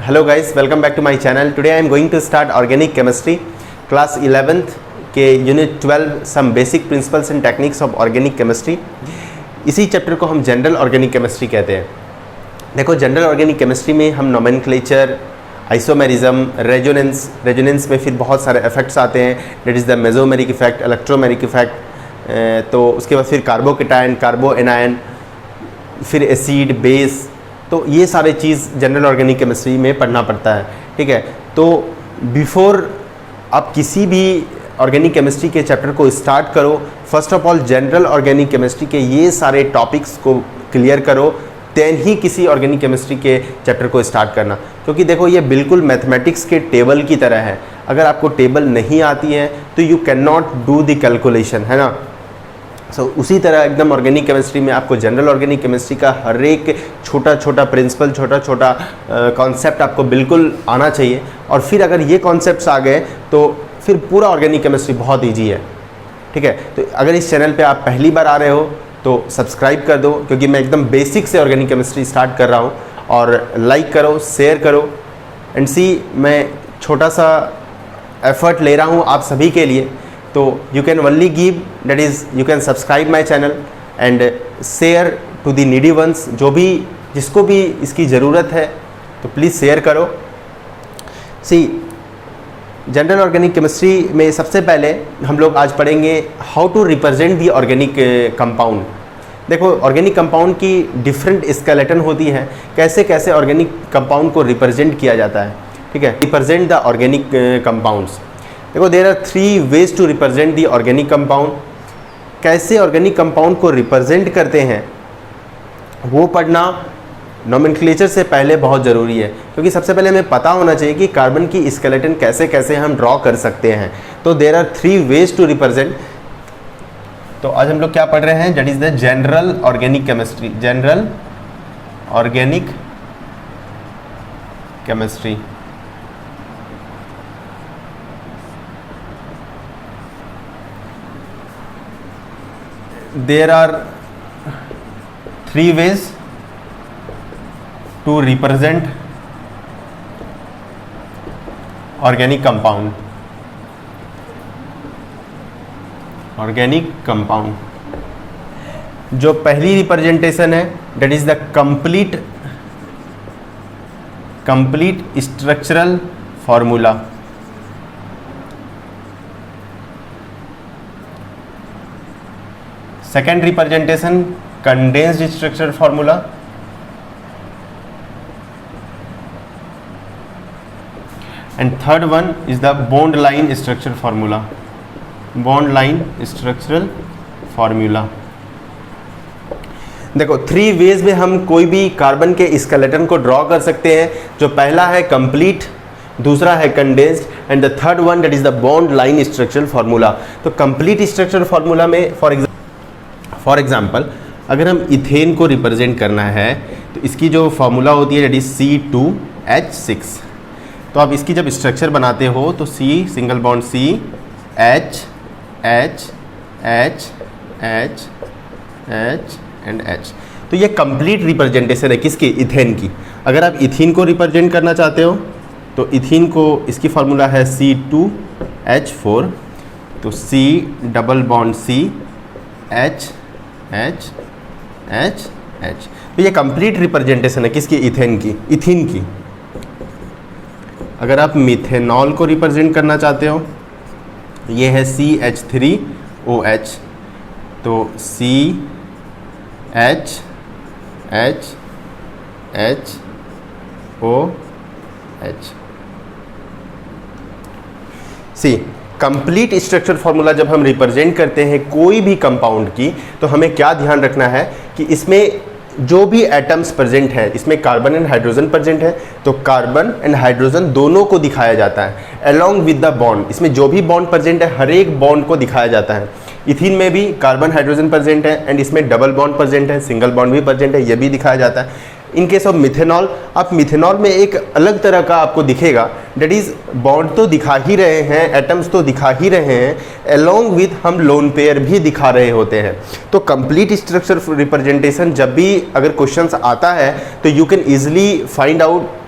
Hello guys, welcome back to my channel. Today I am going to start organic chemistry class 11th के unit 12 some basic principles and techniques of organic chemistry. इसी chapter को हम general organic chemistry कहते हैं। देखो, general organic chemistry में हम nomenclature, isomerism, resonance में फिर बहुत सारे इफेक्ट्स आते हैं। That is the mesomeric effect, electromeric effect, तो उसके बाद फिर कार्बोकेटायन, कार्बो एनायन, फिर एसिड, बेस, तो ये सारे चीज़ जनरल ऑर्गेनिक केमिस्ट्री में पढ़ना पड़ता है। ठीक है, तो बिफोर आप किसी भी ऑर्गेनिक केमिस्ट्री के चैप्टर को स्टार्ट करो, first of all general organic chemistry के ये सारे टॉपिक्स को क्लियर करो, देन ही किसी ऑर्गेनिक केमिस्ट्री के चैप्टर को स्टार्ट करना। क्योंकि देखो, ये बिल्कुल मैथमेटिक्स के टेबल की तरह है। अगर आपको टेबल नहीं आती है तो you can not do the calculation, है ना। उसी तरह एकदम ऑर्गेनिक केमिस्ट्री में आपको जनरल ऑर्गेनिक केमिस्ट्री का हर एक छोटा छोटा प्रिंसिपल, छोटा छोटा कॉन्सेप्ट आपको बिल्कुल आना चाहिए। और फिर अगर ये कॉन्सेप्ट्स आ गए तो फिर पूरा ऑर्गेनिक केमिस्ट्री बहुत ईजी है। ठीक है, तो अगर इस चैनल पे आप पहली बार आ रहे हो तो सब्सक्राइब कर दो, क्योंकि मैं एकदम बेसिक से ऑर्गेनिक केमिस्ट्री स्टार्ट कर रहा हूँ। और लाइक करो, शेयर करो एंड सी, मैं छोटा सा एफर्ट ले रहा हूँ आप सभी के लिए। तो you can only give, that is you can subscribe my channel and share to the needy ones. जो भी, जिसको भी इसकी ज़रूरत है तो प्लीज़ शेयर करो। सी, जनरल ऑर्गेनिक केमिस्ट्री में सबसे पहले हम लोग आज पढ़ेंगे how to represent the organic compound. देखो, ऑर्गेनिक कंपाउंड की डिफरेंट स्केलेटन होती है, कैसे कैसे ऑर्गेनिक कंपाउंड को रिप्रेजेंट किया जाता है। ठीक है, रिप्रेजेंट द ऑर्गेनिक कंपाउंड्स। देखो, there are 3 ways to represent the organic compound. कैसे ऑर्गेनिक कंपाउंड को रिप्रेजेंट करते हैं वो पढ़ना नोमेनक्लेचर से पहले बहुत ज़रूरी है, क्योंकि सबसे पहले हमें पता होना चाहिए कि कार्बन की स्केलेटन कैसे कैसे हम ड्रॉ कर सकते हैं। तो there are 3 ways to represent. तो आज हम लोग क्या पढ़ रहे हैं, that is the general organic chemistry. General organic chemistry. There are 3 ways to represent organic compound. Organic compound, जो पहली रिप्रेजेंटेशन है that is the complete structural formula। Second representation condensed structure formula. And third one is the bond line structure formula. Bond line structural formula. देखो, 3 veg में हम कोई भी carbon के skeleton को ड्रॉ कर सकते हैं। जो पहला है कंप्लीट, दूसरा है condensed and the third one that is the bond line structural formula. तो कंप्लीट स्ट्रक्चर फॉर्मूला में फॉर एग्जाम्पल अगर हम इथेन को रिप्रेजेंट करना है तो इसकी जो फार्मूला होती है दैट इज C2H6। तो आप इसकी जब स्ट्रक्चर बनाते हो तो C single bond C H H H H H and H। तो ये कंप्लीट रिप्रेजेंटेशन है किसकी, इथेन की। अगर आप इथीन को रिप्रेजेंट करना चाहते हो तो इथीन को, इसकी फार्मूला है C2H4। तो C double bond C H H H H। तो ये कंप्लीट रिप्रेजेंटेशन है किसकी, इथेन की। अगर आप मिथेनॉल को रिप्रेजेंट करना चाहते हो, ये है CH3OH। तो C H H H O H। सी, कंप्लीट स्ट्रक्चर फॉर्मूला जब हम रिप्रेजेंट करते हैं कोई भी कंपाउंड की, तो हमें क्या ध्यान रखना है कि इसमें जो भी एटम्स प्रेजेंट है, इसमें कार्बन एंड हाइड्रोजन प्रेजेंट है, तो कार्बन एंड हाइड्रोजन दोनों को दिखाया जाता है अलोंग विद द बॉन्ड। इसमें जो भी बॉन्ड प्रेजेंट है हर एक बॉन्ड को दिखाया जाता है। इथीन में भी कार्बन हाइड्रोजन प्रेजेंट है एंड इसमें डबल बॉन्ड प्रेजेंट है, सिंगल बॉन्ड भी प्रेजेंट है, ये भी दिखाया जाता है। इन केस ऑफ मिथेनॉल, आप मिथेनॉल में एक अलग तरह का आपको दिखेगा, डेट इज बॉन्ड तो दिखा ही रहे हैं, एटम्स तो दिखा ही रहे हैं, अलोंग विथ हम लोन पेयर भी दिखा रहे होते हैं। तो कंप्लीट स्ट्रक्चर रिप्रेजेंटेशन जब भी अगर क्वेश्चंस आता है तो you can easily find out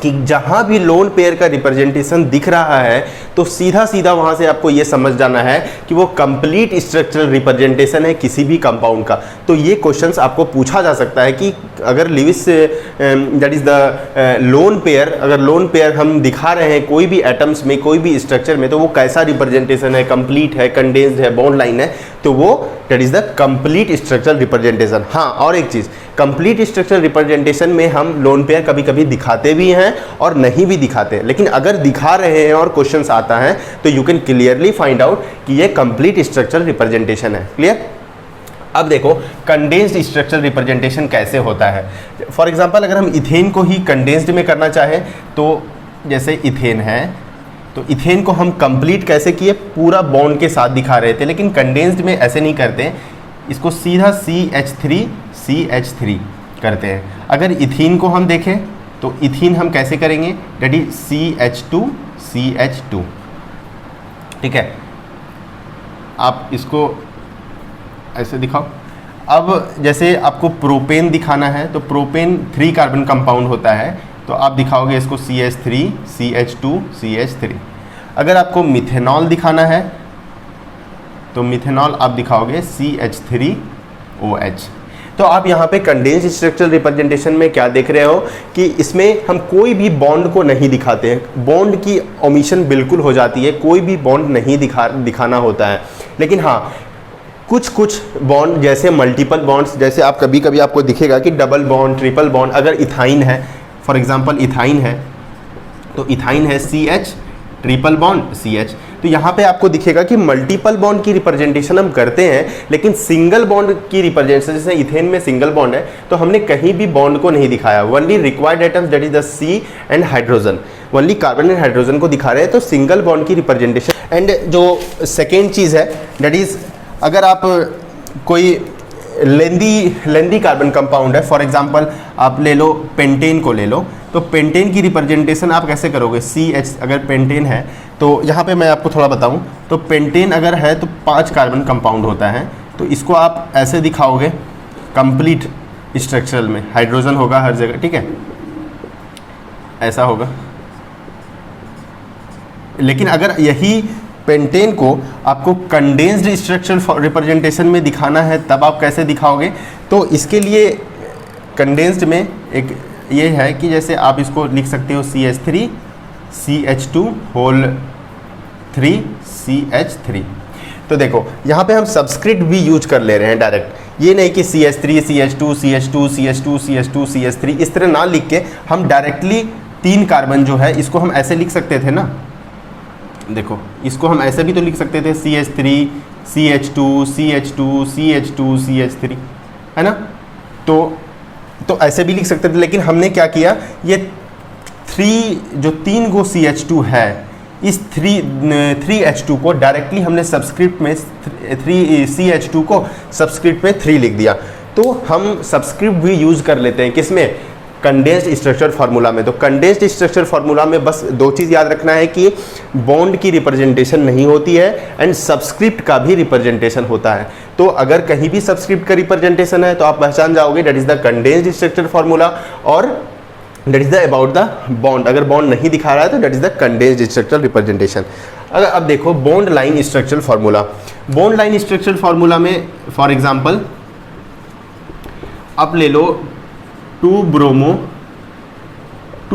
कि जहाँ भी लोन पेयर का रिप्रेजेंटेशन दिख रहा है तो सीधा सीधा वहाँ से आपको ये समझ जाना है कि वो कंप्लीट स्ट्रक्चरल रिप्रेजेंटेशन है किसी भी कंपाउंड का। तो ये क्वेश्चंस आपको पूछा जा सकता है कि अगर Lewis that is the lone pair, अगर लोन पेयर हम दिखा रहे हैं कोई भी एटम्स में, कोई भी स्ट्रक्चर में, तो वो कैसा रिप्रेजेंटेशन है, कंप्लीट है, कंडेंस्ड है, बॉन्ड लाइन है, तो वो that is the complete structural representation. हाँ, और एक चीज़, कंप्लीट स्ट्रक्चरल रिप्रेजेंटेशन में हम लोन पेयर कभी कभी दिखाते भी हैं और नहीं भी दिखाते, लेकिन अगर दिखा रहे हैं और क्वेश्चंस आता है तो you can clearly find out कि ये कंप्लीट स्ट्रक्चरल रिप्रेजेंटेशन है। क्लियर? अब देखो कंडेंस्ड स्ट्रक्चरल रिप्रेजेंटेशन कैसे होता है। फॉर एग्जांपल अगर हम इथेन को ही कंडेंस्ड में करना चाहें तो जैसे इथेन है, तो इथेन को हम कंप्लीट कैसे किए, पूरा बॉन्ड के साथ दिखा रहे थे, लेकिन कंडेंस्ड में ऐसे नहीं करते, इसको सीधा CH3 करते हैं। अगर इथीन को हम देखें तो इथीन हम कैसे करेंगे, डेट इज CH2, ठीक है। आप इसको ऐसे दिखाओ। अब जैसे आपको प्रोपेन दिखाना है तो प्रोपेन 3 कार्बन कंपाउंड होता है, तो आप दिखाओगे इसको CH3, CH2, CH3। अगर आपको मिथेनॉल दिखाना है तो मिथेनॉल आप दिखाओगे CH3OH। तो आप यहाँ पे कंडेंस्ड स्ट्रक्चरल रिप्रेजेंटेशन में क्या देख रहे हो कि इसमें हम कोई भी बॉन्ड को नहीं दिखाते हैं, बॉन्ड की ओमिशन बिल्कुल हो जाती है, कोई भी बॉन्ड नहीं दिखाना होता है। लेकिन हाँ, कुछ बॉन्ड जैसे मल्टीपल बॉन्ड्स, जैसे आप कभी कभी आपको दिखेगा कि डबल बॉन्ड, ट्रिपल बॉन्ड, अगर इथाइन है, फॉर एग्जांपल इथाइन है तो इथाइन है CH, ट्रिपल बॉन्ड CH, तो यहाँ पे आपको दिखेगा कि मल्टीपल बॉन्ड की रिप्रेजेंटेशन हम करते हैं, लेकिन सिंगल बॉन्ड की रिप्रेजेंटेशन, जैसे इथेन में सिंगल बॉन्ड है तो हमने कहीं भी बॉन्ड को नहीं दिखाया, only required atoms that is the C and hydrogen, only carbon and hydrogen को दिखा रहे हैं, तो सिंगल बॉन्ड की रिप्रेजेंटेशन। एंड जो सेकेंड चीज़ है दैट इज, अगर आप कोई लेंदी कार्बन कंपाउंड है, फॉर एग्जांपल आप ले लो पेंटेन को ले लो, तो पेंटेन की रिप्रेजेंटेशन आप कैसे करोगे, CH अगर पेंटेन है तो यहाँ पे मैं आपको थोड़ा बताऊँ, तो पेंटेन अगर है तो 5 कार्बन कंपाउंड होता है, तो इसको आप ऐसे दिखाओगे कंप्लीट स्ट्रक्चरल में, हाइड्रोजन होगा हर जगह, ठीक है, ऐसा होगा। लेकिन अगर यही पेंटेन को आपको कंडेंस्ड स्ट्रक्चरल रिप्रेजेंटेशन में दिखाना है तब आप कैसे दिखाओगे, तो इसके लिए कंडेंस्ड में एक ये है कि जैसे आप इसको लिख सकते हो CH3 CH2 होल 3 CH3। तो देखो यहाँ पे हम सबस्क्रिप्ट भी यूज कर ले रहे हैं डायरेक्ट, ये नहीं कि CH3 CH2 CH2 CH2 CH2 CH3 इस तरह ना लिख के हम डायरेक्टली 3 कार्बन जो है इसको हम ऐसे लिख सकते थे ना, देखो इसको हम ऐसे भी तो लिख सकते थे CH3 CH2 CH2 CH2 CH3, है ना, तो ऐसे भी लिख सकते थे, लेकिन हमने क्या किया, ये 3 गो CH2 है, इस 3H2 को डायरेक्टली हमने सबस्क्रिप्ट में 3CH2 को सबस्क्रिप्ट में 3 लिख दिया। तो हम सबस्क्रिप्ट भी यूज़ कर लेते हैं किसमें, कंडेंस्ड स्ट्रक्चर फार्मूला में। तो कंडेंस्ड स्ट्रक्चर फार्मूला में बस 2 चीज़ याद रखना है कि बॉन्ड की रिप्रेजेंटेशन नहीं होती है एंड सबस्क्रिप्ट का भी रिप्रेजेंटेशन होता है। तो अगर कहीं भी सबस्क्रिप्ट का रिप्रेजेंटेशन है तो आप पहचान जाओगे that is the condensed structure formula, और that is the about the bond, अगर बॉन्ड नहीं दिखा रहा है तो that is the condensed structural representation. अगर अब देखो bond line structural formula, bond line structural formula में फॉर एग्जांपल आप ले लो 2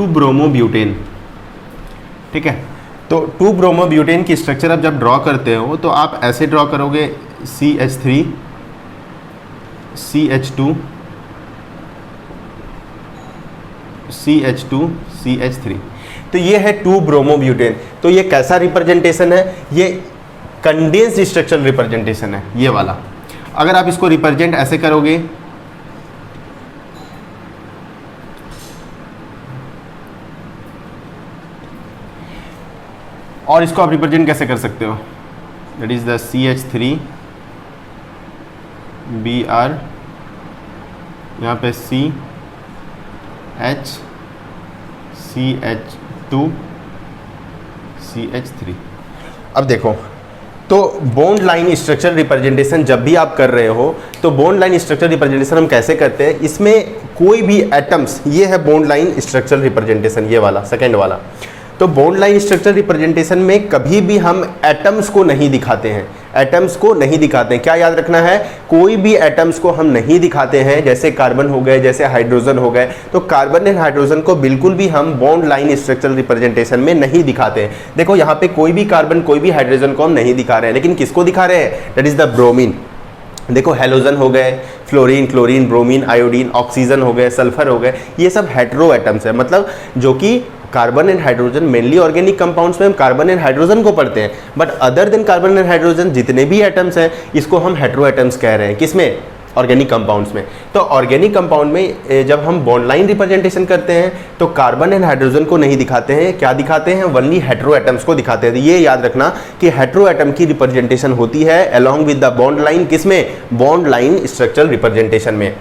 ब्रोमो ब्यूटेन, ठीक है। तो 2 ब्रोमो ब्यूटेन की स्ट्रक्चर आप जब ड्रॉ करते हो तो आप ऐसे ड्रॉ करोगे CH3 CH2 CH2 CH3, तो ये है 2 ब्रोमो ब्यूटेन। तो ये कैसा रिप्रेजेंटेशन है, ये कंडेंस्ड स्ट्रक्चरल रिप्रेजेंटेशन है ये वाला। अगर आप इसको रिप्रेजेंट ऐसे करोगे, और इसको आप रिप्रेजेंट कैसे कर सकते हो, that is the CH3 Br, यहाँ पे C HCH2 CH3। अब देखो, तो बॉन्ड लाइन स्ट्रक्चर रिप्रेजेंटेशन जब भी आप कर रहे हो तो बॉन्ड लाइन स्ट्रक्चर रिप्रेजेंटेशन हम कैसे करते हैं, इसमें कोई भी एटम्स, ये है बॉन्ड लाइन स्ट्रक्चर रिप्रेजेंटेशन, ये वाला सेकेंड वाला। तो बॉन्ड लाइन स्ट्रक्चर रिप्रेजेंटेशन में कभी भी हम एटम्स को नहीं दिखाते हैं, एटम्स को नहीं दिखाते हैं। क्या याद रखना है, कोई भी एटम्स को हम नहीं दिखाते हैं। जैसे कार्बन हो गए, जैसे हाइड्रोजन हो गए, तो कार्बन एंड हाइड्रोजन को बिल्कुल भी हम बॉन्ड लाइन स्ट्रक्चर रिप्रेजेंटेशन में नहीं दिखाते हैं। देखो यहाँ पे कोई भी कार्बन, कोई भी हाइड्रोजन को हम नहीं दिखा रहे हैं, लेकिन किसको दिखा रहे हैं, दैट इज द ब्रोमीन। देखो हेलोजन हो गए, fluorine, chlorine, bromine, iodine, oxygen हो गए, सल्फर हो गए, ये सब हेटेरो एटम्स है, मतलब जो कि carbon and hydrogen, mainly organic compounds में हम कार्बन एंड हाइड्रोजन को पढ़ते हैं, but other than carbon and hydrogen जितने भी एटम्स हैं इसको हम हेटेरो एटम्स कह रहे हैं। किसमें, ऑर्गेनिक कंपाउंड्स में। तो ऑर्गेनिक कंपाउंड में जब हम बॉन्ड लाइन रिप्रेजेंटेशन करते हैं तो कार्बन एंड हाइड्रोजन को नहीं दिखाते हैं, क्या दिखाते हैं, ओनली हेटेरो एटम्स को दिखाते हैं। तो ये याद रखना कि हेटेरो एटम की रिप्रेजेंटेशन होती है along with the bond line, किसमें, बॉन्ड लाइन स्ट्रक्चर रिप्रेजेंटेशन में।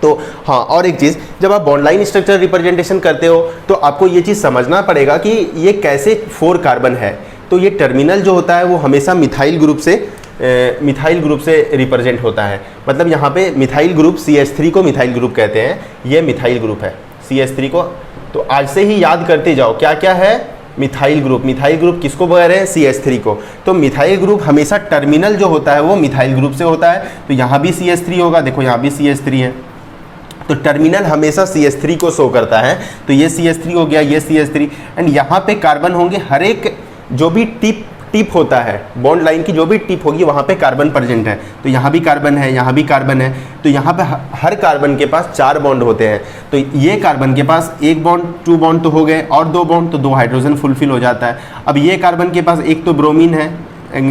तो हाँ, और एक चीज़, जब आप बॉन्ड लाइन स्ट्रक्चर रिप्रेजेंटेशन करते हो तो आपको ये चीज़ समझना पड़ेगा कि ये कैसे 4 कार्बन है। तो ये टर्मिनल जो होता है वो हमेशा मिथाइल ग्रुप से रिप्रेजेंट होता है। मतलब यहाँ पे मिथाइल ग्रुप CH3 को मिथाइल ग्रुप कहते हैं, ये मिथाइल ग्रुप है CH3 को। तो आज से ही याद करते जाओ क्या क्या है, मिथाइल ग्रुप। मिथाइल ग्रुप किसको बोल रहे हैं, CH3 को। तो मिथाइल ग्रुप हमेशा टर्मिनल जो होता है वो मिथाइल ग्रुप से होता है। तो यहाँ भी CH3 होगा, देखो यहाँ भी CH3 है, तो टर्मिनल हमेशा CH3 को शो करता है। तो ये CH3 हो गया, ये CH3, एंड यहाँ पे कार्बन होंगे। हर एक जो भी टिप होता है बॉन्ड लाइन की, जो भी टिप होगी वहाँ पे कार्बन प्रेजेंट है। तो यहाँ भी कार्बन है, यहाँ भी कार्बन है। तो यहाँ पे हर कार्बन के पास 4 बॉन्ड होते हैं। तो ये कार्बन के पास 1 बॉन्ड, 2 बॉन्ड तो हो गए, और 2 बॉन्ड, तो 2 हाइड्रोजन फुलफिल हो जाता है। अब ये कार्बन के पास एक तो ब्रोमीन है,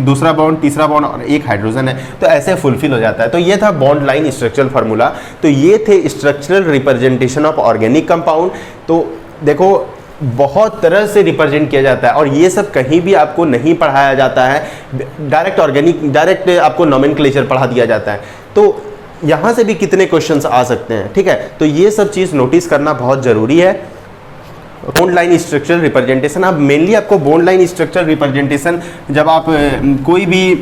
दूसरा बॉन्ड, तीसरा बॉन्ड और एक हाइड्रोजन है, तो ऐसे फुलफिल हो जाता है। तो ये था बॉन्ड लाइन स्ट्रक्चरल फार्मूला। तो ये थे structural representation of organic compound. तो देखो बहुत तरह से रिप्रेजेंट किया जाता है और ये सब कहीं भी आपको नहीं पढ़ाया जाता है। डायरेक्ट आपको नोमेनक्लेचर पढ़ा दिया जाता है। तो यहाँ से भी कितने क्वेश्चंस आ सकते हैं, ठीक है। तो ये सब चीज़ नोटिस करना बहुत ज़रूरी है। बॉन्ड लाइन स्ट्रक्चरल रिप्रेजेंटेशन, अब मेनली आपको बॉन्ड लाइन स्ट्रक्चरल रिप्रेजेंटेशन जब आप कोई भी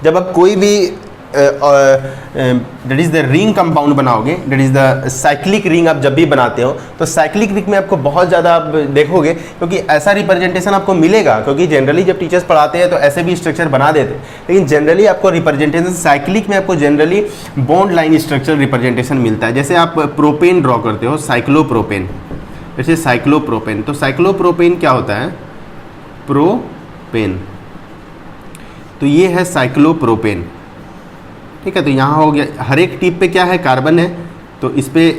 जब आप कोई भी that is the ring compound बनाओगे, that is the cyclic ring, आप जब भी बनाते हो तो साइक्लिक रिंग में आपको बहुत ज़्यादा आप देखोगे, क्योंकि ऐसा रिप्रेजेंटेशन आपको मिलेगा। क्योंकि जनरली जब टीचर्स पढ़ाते हैं तो ऐसे भी स्ट्रक्चर बना देते हैं, लेकिन जनरली आपको रिप्रेजेंटेशन साइक्लिक में आपको generally bond line structure representation मिलता है। जैसे आप प्रोपेन ड्रॉ करते हो, साइक्लोप्रोपेन, जैसे साइक्लोप्रोपेन, तो साइक्लोप्रोपेन क्या होता है, प्रोपेन, तो ये है साइक्लोप्रोपेन, ठीक है। तो यहाँ हो गया, हर एक टिप पे क्या है, कार्बन है, तो इस पे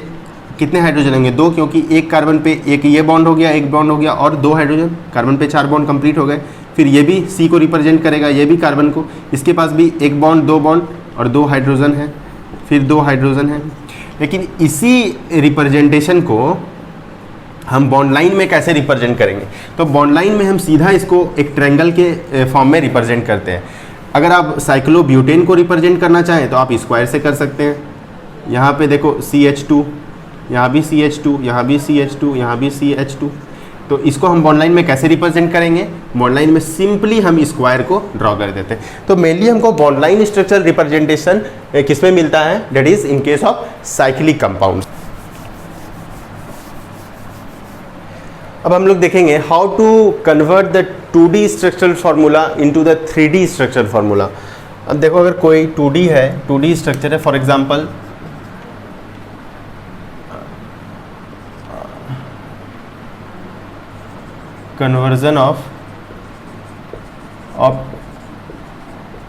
कितने हाइड्रोजन होंगे, 2, क्योंकि एक कार्बन पे एक ये बॉन्ड हो गया, एक बॉन्ड हो गया और 2 हाइड्रोजन, कार्बन पे 4 बॉन्ड कंप्लीट हो गए। फिर ये भी C को रिप्रेजेंट करेगा, ये भी कार्बन को, इसके पास भी 1 बॉन्ड, 2 बॉन्ड और 2 हाइड्रोजन है, फिर 2 हाइड्रोजन है। लेकिन इसी रिप्रेजेंटेशन को हम बॉन्ड लाइन में कैसे रिप्रेजेंट करेंगे, तो बॉन्ड लाइन में हम सीधा इसको एक ट्रायंगल के फॉर्म में रिप्रेजेंट करते हैं। अगर आप साइक्लोब्यूटेन को रिप्रेजेंट करना चाहें तो आप स्क्वायर से कर सकते हैं। यहाँ पे देखो CH2, यहाँ भी CH2, यहाँ भी CH2, यहाँ भी CH2, तो इसको हम बॉन्ड लाइन में कैसे रिप्रेजेंट करेंगे, बॉन्ड लाइन में सिंपली हम स्क्वायर को ड्रॉ कर देते हैं। तो मेनली हमको बॉन्ड लाइन स्ट्रक्चर रिप्रेजेंटेशन किस में मिलता है, that is in case of cyclic compound. अब हम लोग देखेंगे how to convert the 2D structural formula into the 3D structural formula. अब देखो, अगर कोई 2D है, 2D स्ट्रक्चर है, for example conversion of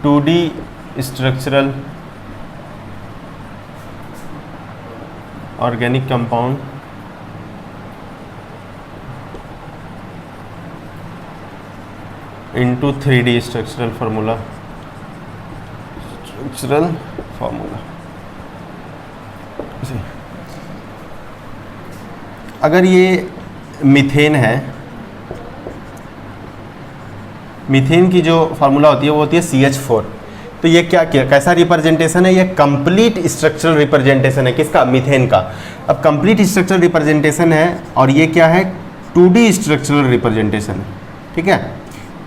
2D structural organic compound into 3D structural formula, अगर ये मीथेन है, मीथेन की जो फार्मूला होती है वो होती है CH4। तो ये क्या किया, कैसा रिप्रेजेंटेशन है, ये कंप्लीट स्ट्रक्चरल रिप्रेजेंटेशन है किसका, मीथेन का। अब कंप्लीट स्ट्रक्चरल रिप्रेजेंटेशन है और ये क्या है, 2D स्ट्रक्चरल रिप्रेजेंटेशन है, ठीक है,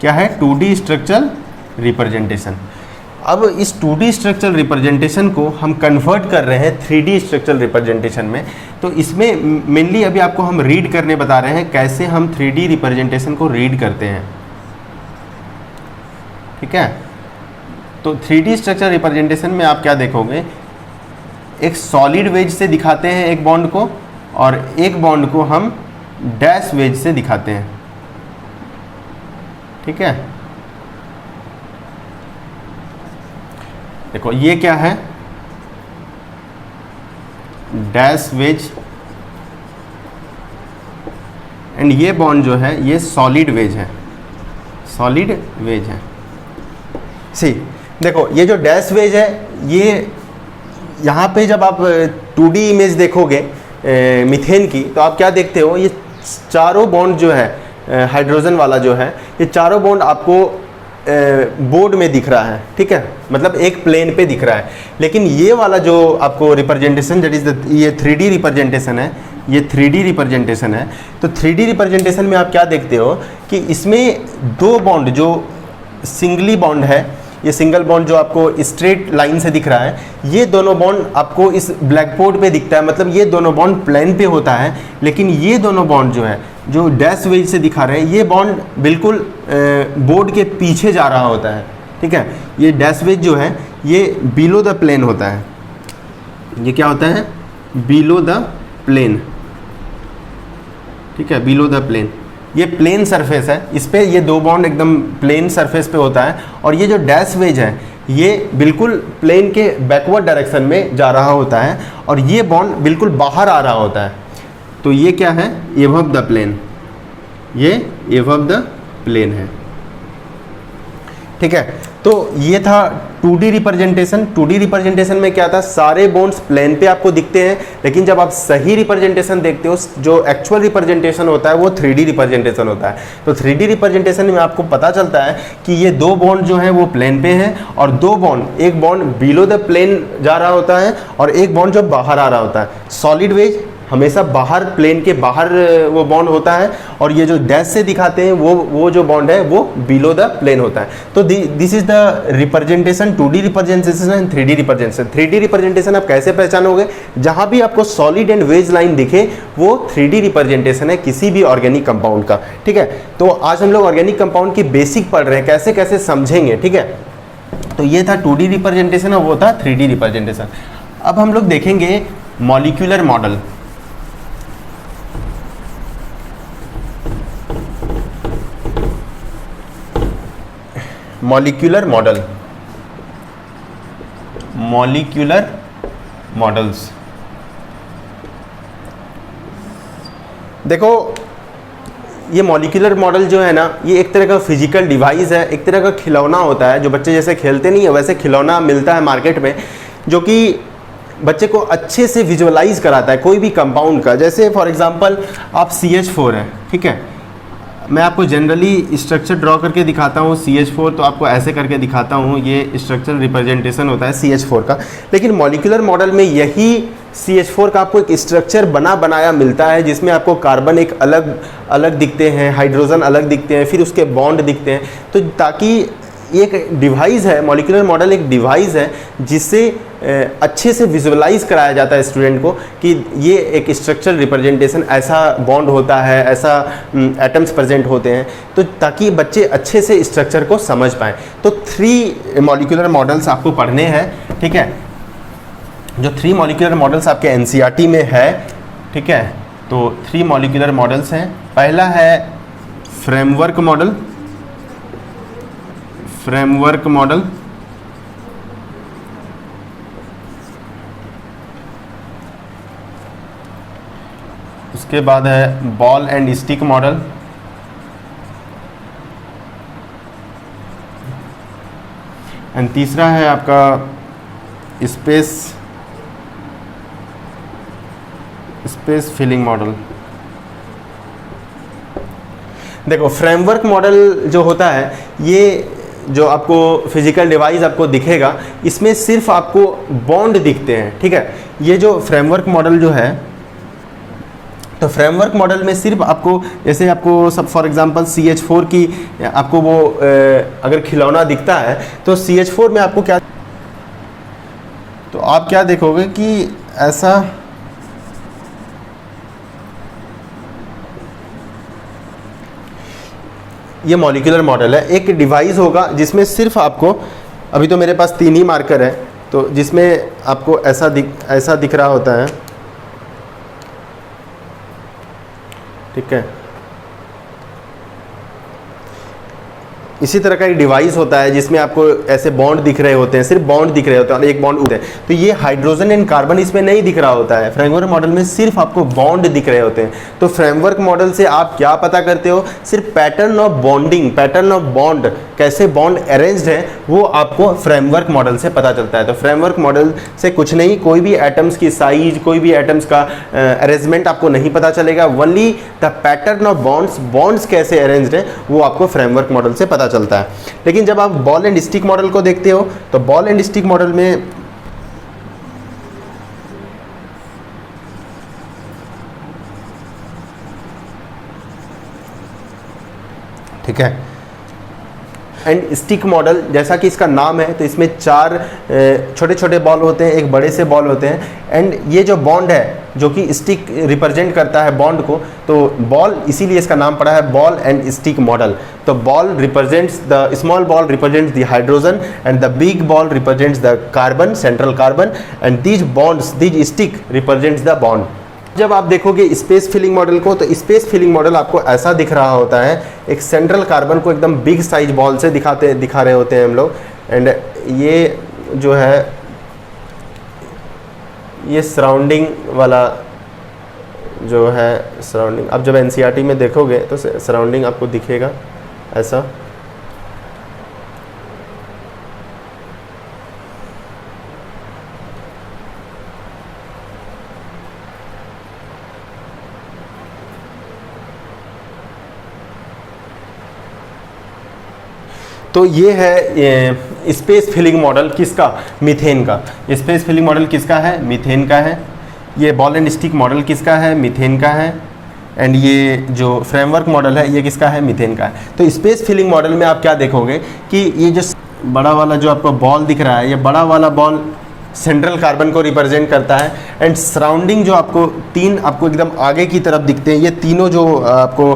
क्या है, 2D स्ट्रक्चरल रिप्रेजेंटेशन। अब इस 2D स्ट्रक्चरल रिप्रेजेंटेशन को हम कन्वर्ट कर रहे हैं 3D स्ट्रक्चरल रिप्रेजेंटेशन में। तो इसमें मेनली अभी आपको हम रीड करने बता रहे हैं कैसे हम 3D रिप्रेजेंटेशन को रीड करते हैं, ठीक है। तो 3D स्ट्रक्चरल रिप्रेजेंटेशन में आप क्या देखोगे, एक सॉलिड वेज से दिखाते हैं एक बॉन्ड को और एक बॉन्ड को हम डैश वेज से दिखाते हैं, ठीक है। देखो ये क्या है, डैश वेज, एंड ये बॉन्ड जो है ये सॉलिड वेज है, सॉलिड वेज है। सी देखो ये जो डैश वेज है, ये यहाँ पे जब आप 2D इमेज देखोगे मीथेन की, तो आप क्या देखते हो, ये चारों बॉन्ड जो है हाइड्रोजन वाला जो है, ये चारों बॉन्ड आपको बोर्ड में दिख रहा है, ठीक है, मतलब एक प्लेन पे दिख रहा है। लेकिन ये वाला जो आपको रिप्रेजेंटेशन दैट इज ये 3D रिप्रेजेंटेशन है, ये 3D रिप्रेजेंटेशन है। तो 3D रिप्रेजेंटेशन में आप क्या देखते हो कि इसमें दो बॉन्ड जो सिंगली बॉन्ड है, ये सिंगल बॉन्ड जो आपको स्ट्रेट लाइन से दिख रहा है, ये दोनों बॉन्ड आपको इस ब्लैक बोर्ड पे दिखता है, मतलब ये दोनों बॉन्ड प्लेन पे होता है। लेकिन ये दोनों बॉन्ड जो है, जो डैश वेज से दिखा रहे हैं, ये बॉन्ड बिल्कुल बोर्ड के पीछे जा रहा होता है, ठीक है। ये डैश वेज जो है ये बिलो द प्लेन होता है, ये क्या होता है, बिलो द प्लेन, ठीक है, बिलो द प्लेन। ये प्लेन सरफेस है, इस पे ये दो बॉन्ड एकदम प्लेन सरफेस पे होता है, और ये जो डैश वेज है ये बिल्कुल प्लेन के बैकवर्ड डायरेक्शन में जा रहा होता है, और ये बॉन्ड बिल्कुल बाहर आ रहा होता है। तो ये क्या है, एबव द प्लेन, ये एबव द प्लेन है, ठीक है। तो ये था 2D रिप्रेजेंटेशन। 2D रिप्रेजेंटेशन में क्या था, सारे बॉन्ड्स प्लेन पे आपको दिखते हैं, लेकिन जब आप सही रिप्रेजेंटेशन देखते हो, जो एक्चुअल रिप्रेजेंटेशन होता है वो 3D रिप्रेजेंटेशन होता है। तो 3D रिप्रेजेंटेशन में आपको पता चलता है कि ये दो बॉन्ड जो है वो प्लेन पे हैं, और दो बॉन्ड, एक बॉन्ड बिलो द प्लेन जा रहा होता है और एक बॉन्ड जो बाहर आ रहा होता है। सॉलिड वेज हमेशा बाहर, प्लेन के बाहर वो बॉन्ड होता है, और ये जो डैश से दिखाते हैं वो जो बॉन्ड है वो बिलो द प्लेन होता है। तो this is the representation, 2D representation and 3D representation. 3D representation आप कैसे पहचानोगे, जहां भी आपको सॉलिड एंड वेज लाइन दिखे वो 3D रिप्रेजेंटेशन है किसी भी ऑर्गेनिक कंपाउंड का, ठीक है। तो आज हम लोग ऑर्गेनिक कंपाउंड की बेसिक पढ़ रहे हैं, कैसे कैसे समझेंगे, ठीक है। तो ये था 2D रिप्रेजेंटेशन और वो था 3D रिप्रेजेंटेशन। अब हम लोग देखेंगे molecular model. Molecular model, molecular models. देखो ये मॉलिक्यूलर मॉडल जो है ना, ये एक तरह का फिजिकल डिवाइस है, एक तरह का खिलौना होता है, जो बच्चे जैसे खेलते नहीं है वैसे खिलौना मिलता है मार्केट में, जो कि बच्चे को अच्छे से विजुअलाइज कराता है कोई भी कंपाउंड का। जैसे फॉर एग्जांपल आप CH4 है, ठीक है, मैं आपको जनरली स्ट्रक्चर ड्रॉ करके दिखाता हूँ CH4, तो आपको ऐसे करके दिखाता हूँ, ये स्ट्रक्चरल रिप्रेजेंटेशन होता है CH4 का। लेकिन मॉलिक्यूलर मॉडल में यही CH4 का आपको एक स्ट्रक्चर बनाया मिलता है, जिसमें आपको कार्बन एक अलग दिखते हैं, हाइड्रोजन अलग दिखते हैं, फिर उसके बॉन्ड दिखते हैं। तो ताकि एक डिवाइस है, मॉलिक्यूलर मॉडल एक डिवाइस है जिससे अच्छे से विजुअलाइज कराया जाता है स्टूडेंट को कि ये एक स्ट्रक्चरल रिप्रेजेंटेशन, ऐसा बॉन्ड होता है, ऐसा एटम्स प्रेजेंट होते हैं, तो ताकि बच्चे अच्छे से स्ट्रक्चर को समझ पाएँ। तो 3 मॉलिक्यूलर मॉडल्स आपको पढ़ने हैं, ठीक है। जो 3 मॉलिक्यूलर मॉडल्स आपके NCERT में है, ठीक है। तो 3 मॉलिक्यूलर मॉडल्स हैं। पहला है फ्रेमवर्क मॉडल, फ्रेमवर्क मॉडल। उसके बाद है ball and stick model, and तीसरा है आपका स्पेस फिलिंग मॉडल। देखो फ्रेमवर्क मॉडल जो होता है, ये जो आपको फिजिकल डिवाइस आपको दिखेगा, इसमें सिर्फ आपको बॉन्ड दिखते हैं, ठीक है। ये जो फ्रेमवर्क मॉडल जो है, तो फ्रेमवर्क मॉडल में सिर्फ आपको, जैसे आपको सब फॉर एग्जांपल CH4 की आपको वो अगर खिलौना दिखता है, तो CH4 में आपको क्या, तो आप क्या देखोगे कि ऐसा ये मॉलिक्यूलर मॉडल है। एक डिवाइस होगा जिसमें सिर्फ आपको, अभी तो मेरे पास 3 ही मार्कर है, तो जिसमें आपको ऐसा दिख रहा होता है, ठीक है। इसी तरह का एक डिवाइस होता है जिसमें आपको ऐसे बॉन्ड दिख रहे होते हैं, सिर्फ बॉन्ड दिख रहे होते हैं और एक बॉन्ड होते हैं। तो ये हाइड्रोजन एंड कार्बन इसमें नहीं दिख रहा होता है। फ्रेमवर्क मॉडल में सिर्फ आपको बॉन्ड दिख रहे होते हैं। तो फ्रेमवर्क मॉडल से आप क्या पता करते हो, सिर्फ pattern of bonding, pattern of bond, कैसे बॉन्ड अरेंज्ड है, वो आपको फ्रेमवर्क मॉडल से पता चलता है। तो फ्रेमवर्क मॉडल से कुछ नहीं, कोई भी एटम्स की साइज, कोई भी एटम्स का अरेंजमेंट आपको नहीं पता चलेगा। Only the pattern of bonds कैसे अरेंज्ड है वो आपको फ्रेमवर्क मॉडल से पता चलता है। लेकिन जब आप बॉल एंड स्टिक मॉडल को देखते हो, तो बॉल एंड स्टिक मॉडल में ठीक है, एंड स्टिक मॉडल जैसा कि इसका नाम है, तो इसमें 4 छोटे छोटे बॉल होते हैं, एक बड़े से बॉल होते हैं। एंड ये जो बॉन्ड है जो कि स्टिक रिप्रेजेंट करता है बॉन्ड को, तो बॉल, इसीलिए इसका नाम पड़ा है बॉल एंड स्टिक मॉडल। तो ball represents the small ball represents the hydrogen and the big ball represents the carbon, central carbon, and these bonds, these stick represents the bond. जब आप देखोगे स्पेस फिलिंग मॉडल को, तो space filling model आपको ऐसा दिख रहा होता है, एक सेंट्रल कार्बन को एकदम बिग साइज बॉल से दिखा रहे होते हैं हम लोग। एंड ये जो है, ये सराउंडिंग वाला जो है, सराउंडिंग आप जब NCERT में देखोगे तो सराउंडिंग आपको दिखेगा ऐसा। तो ये है स्पेस फिलिंग मॉडल किसका, मीथेन का। स्पेस फिलिंग मॉडल किसका है, मीथेन का है। ये बॉल एंड स्टिक मॉडल किसका है, मीथेन का है। एंड ये जो फ्रेमवर्क मॉडल है ये किसका है, मीथेन का है। तो स्पेस फिलिंग मॉडल में आप क्या देखोगे कि ये जो बड़ा वाला जो आपको बॉल दिख रहा है, ये बड़ा वाला बॉल सेंट्रल कार्बन को रिप्रेजेंट करता है। एंड सराउंडिंग जो आपको 3 आपको एकदम आगे की तरफ दिखते हैं, ये तीनों जो आपको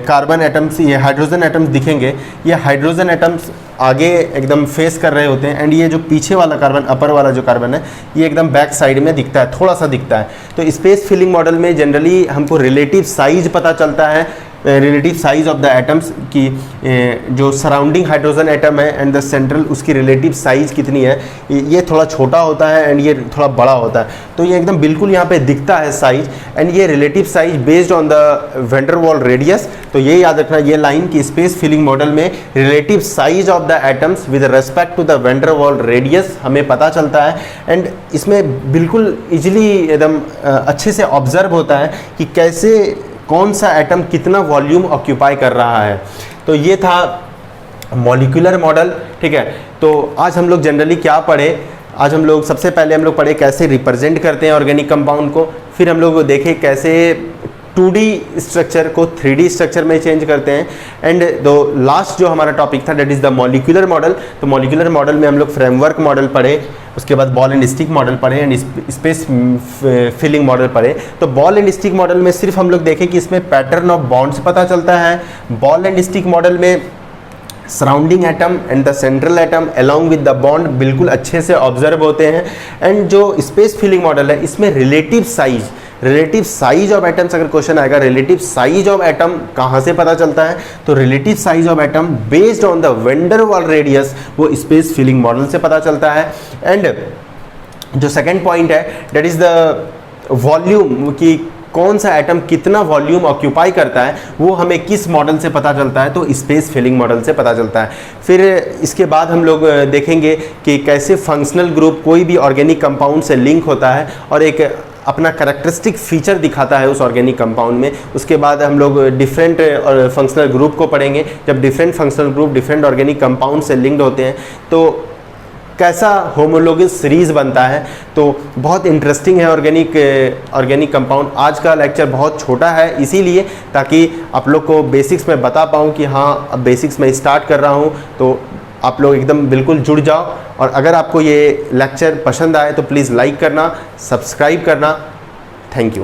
कार्बन एटम्स, ये हाइड्रोजन एटम्स दिखेंगे, ये हाइड्रोजन एटम्स आगे एकदम फेस कर रहे होते हैं। एंड ये जो पीछे वाला कार्बन, अपर वाला जो कार्बन है, ये एकदम बैक साइड में दिखता है, थोड़ा सा दिखता है। तो स्पेस फिलिंग मॉडल में जनरली हमको रिलेटिव साइज पता चलता है, relative size of the atoms की, जो सराउंडिंग हाइड्रोजन एटम है एंड द सेंट्रल, उसकी रिलेटिव साइज कितनी है। ये थोड़ा छोटा होता है एंड ये थोड़ा बड़ा होता है। तो ये एकदम बिल्कुल यहाँ पे दिखता है साइज। एंड ये relative size based on the van der Waals radius. तो ये याद रखना, ये लाइन की स्पेस फिलिंग मॉडल में relative size of the atoms with respect to the van der Waals radius हमें पता चलता है। एंड इसमें बिल्कुल इजीली एकदम अच्छे से ऑब्जर्व होता है कि कैसे कौन सा एटम कितना वॉल्यूम ऑक्यूपाई कर रहा है। तो ये था मॉलिक्यूलर मॉडल, ठीक है। तो आज हम लोग जनरली क्या पढ़े, आज हम लोग सबसे पहले हम लोग पढ़े कैसे रिप्रेजेंट करते हैं ऑर्गेनिक कंपाउंड को। फिर हम लोग देखे कैसे 2D स्ट्रक्चर को 3D स्ट्रक्चर में चेंज करते हैं। एंड दो लास्ट जो हमारा टॉपिक था that is the molecular model. तो मॉलिक्यूलर मॉडल में हम लोग फ्रेमवर्क मॉडल पढ़े, उसके बाद बॉल एंड स्टिक मॉडल पढ़े एंड स्पेस फिलिंग मॉडल पढ़े। तो बॉल एंड स्टिक मॉडल में सिर्फ हम लोग देखें कि इसमें पैटर्न ऑफ बॉन्ड्स पता चलता है। बॉल एंड स्टिक मॉडल में surrounding atom and the central atom along with the bond बिल्कुल अच्छे से ऑब्जर्व होते हैं। एंड जो स्पेस फिलिंग मॉडल है, इसमें रिलेटिव साइज ऑफ एटम्स, अगर क्वेश्चन आएगा रिलेटिव साइज ऑफ एटम कहाँ से पता चलता है, तो relative size of atom based on the van der Waals radius, वो स्पेस फिलिंग मॉडल से पता चलता है। एंड जो सेकेंड पॉइंट है दैट इज द वॉल्यूम, कि कौन सा एटम कितना वॉल्यूम ऑक्यूपाई करता है, वो हमें किस मॉडल से पता चलता है, तो स्पेस फिलिंग मॉडल से पता चलता है। फिर इसके बाद हम लोग देखेंगे कि कैसे फंक्शनल ग्रुप कोई भी ऑर्गेनिक कंपाउंड से लिंक होता है और एक अपना कैरेक्टरिस्टिक फीचर दिखाता है उस ऑर्गेनिक कंपाउंड में। उसके बाद हम लोग डिफरेंट फंक्शनल ग्रुप को पढ़ेंगे। जब different functional group different organic compound से लिंक्ड होते हैं तो कैसा होमोलॉगस सीरीज़ बनता है। तो बहुत इंटरेस्टिंग है ऑर्गेनिक कंपाउंड। आज का लेक्चर बहुत छोटा है इसीलिए, ताकि आप लोग को बेसिक्स में बता पाऊँ कि हाँ अब बेसिक्स में स्टार्ट कर रहा हूँ, तो आप लोग एकदम बिल्कुल जुड़ जाओ। और अगर आपको ये लेक्चर पसंद आए तो प्लीज़ लाइक करना, सब्सक्राइब करना। Thank you.